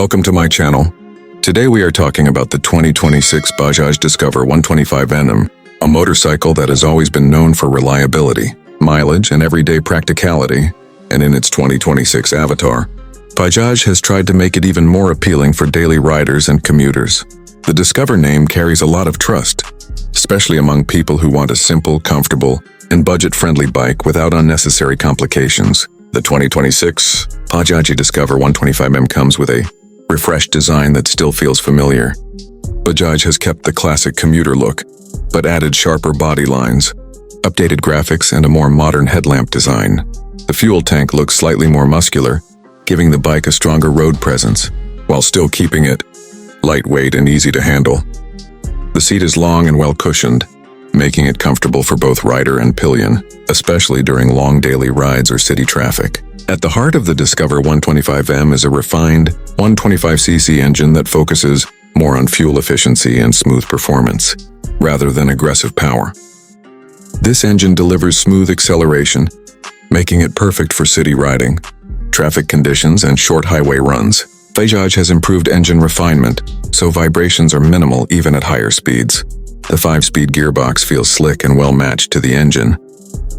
Welcome to my channel. Today we are talking about the 2026 Bajaj Discover 125nm, a motorcycle that has always been known for reliability, mileage, and everyday practicality, and in its 2026 avatar, Bajaj has tried to make it even more appealing for daily riders and commuters. The Discover name carries a lot of trust, especially among people who want a simple, comfortable, and budget-friendly bike without unnecessary complications. The 2026 Bajaj Discover 125nm comes with a refreshed design that still feels familiar. Bajaj has kept the classic commuter look, but added sharper body lines, updated graphics, and a more modern headlamp design. The fuel tank looks slightly more muscular, giving the bike a stronger road presence, while still keeping it lightweight and easy to handle. The seat is long and well cushioned, making it comfortable for both rider and pillion, especially during long daily rides or city traffic. At the heart of the Discover 125nm is a refined 125cc engine that focuses more on fuel efficiency and smooth performance, rather than aggressive power. This engine delivers smooth acceleration, making it perfect for city riding, traffic conditions, and short highway runs. Bajaj has improved engine refinement, so vibrations are minimal even at higher speeds. The 5-speed gearbox feels slick and well-matched to the engine,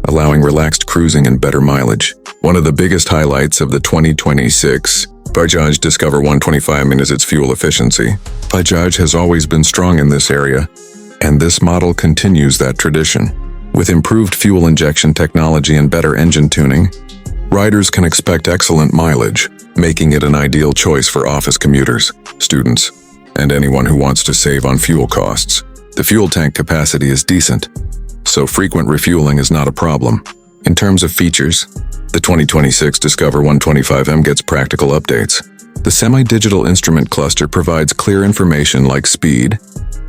allowing relaxed cruising and better mileage. One of the biggest highlights of the 2026 Bajaj Discover 125nm is its fuel efficiency. Bajaj has always been strong in this area, and this model continues that tradition. With improved fuel injection technology and better engine tuning, riders can expect excellent mileage, making it an ideal choice for office commuters, students, and anyone who wants to save on fuel costs. The fuel tank capacity is decent, so frequent refueling is not a problem. In terms of features, the 2026 Discover 125nm gets practical updates. The semi-digital instrument cluster provides clear information like speed,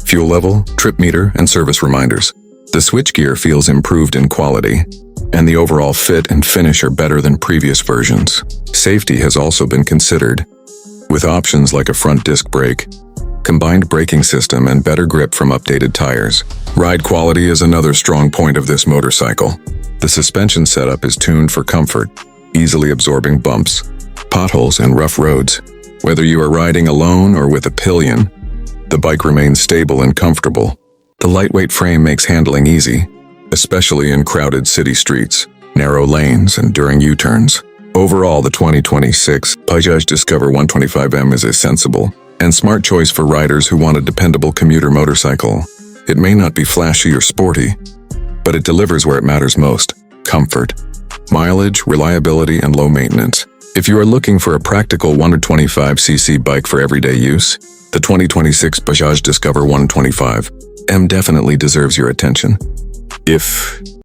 fuel level, trip meter, and service reminders. The switchgear feels improved in quality, and the overall fit and finish are better than previous versions. Safety has also been considered, with options like a front disc brake, combined braking system, and better grip from updated tires. Ride quality is another strong point of this motorcycle. The suspension setup is tuned for comfort, easily absorbing bumps, potholes, and rough roads. Whether you are riding alone or with a pillion, the bike remains stable and comfortable. The lightweight frame makes handling easy, especially in crowded city streets, narrow lanes, and during U-turns. Overall, the 2026 Bajaj Discover 125nm is a sensible and smart choice for riders who want a dependable commuter motorcycle. It may not be flashy or sporty, but it delivers where it matters most: comfort, mileage, reliability, and low maintenance. If you are looking for a practical 125cc bike for everyday use, the 2026 Bajaj Discover 125nm definitely deserves your attention. If